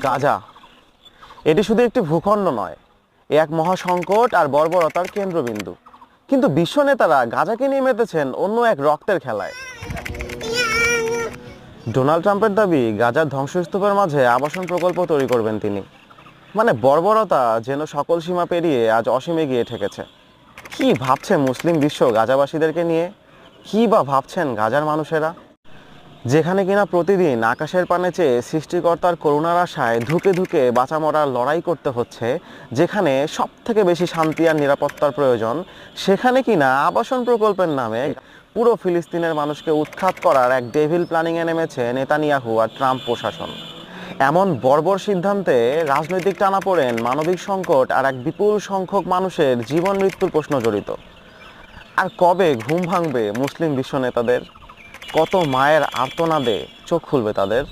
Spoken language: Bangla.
গাজা এটি শুধু একটি ভূখণ্ড নয়, এ এক মহাসংকট আর বর্বরতার কেন্দ্রবিন্দু। কিন্তু বিশ্ব নেতারা গাজাকে নিয়ে মেতেছেন অন্য এক রক্তের খেলায়। ডোনাল্ড ট্রাম্পের দাবি গাজার ধ্বংসস্তূপের মাঝে আবাসন প্রকল্প তৈরি করবেন তিনি। মানে বর্বরতা যেন সকল সীমা পেরিয়ে আজ অসীমে গিয়ে ঠেকেছে। কি ভাবছে মুসলিম বিশ্ব গাজাবাসীদেরকে নিয়ে? কি বা ভাবছেন গাজার মানুষেরা, যেখানে কিনা প্রতিদিন আকাশের পানে চেয়ে সৃষ্টিকর্তার করুণার আশায় ধুকে ধুকে বাঁচা মরার লড়াই করতে হচ্ছে, যেখানে সব থেকে বেশি শান্তি আর নিরাপত্তার প্রয়োজন, সেখানে কিনা আবাসন প্রকল্পের নামে পুরো ফিলিস্তিনের মানুষকে উৎখাত করার এক ডেভিল প্ল্যানিংয়ে নেমেছে নেতানিয়াহু আর ট্রাম্প প্রশাসন। এমন বর্বর সিদ্ধান্তে রাজনৈতিক টানাপোড়েন, মানবিক সংকট আর এক বিপুল সংখ্যক মানুষের জীবন মৃত্যুর প্রশ্ন জড়িত। আর কবে ঘুম ভাঙবে মুসলিম বিশ্ব নেতাদের? কত মায়ের আর্তনাদে চোখ খুলবে তাদের?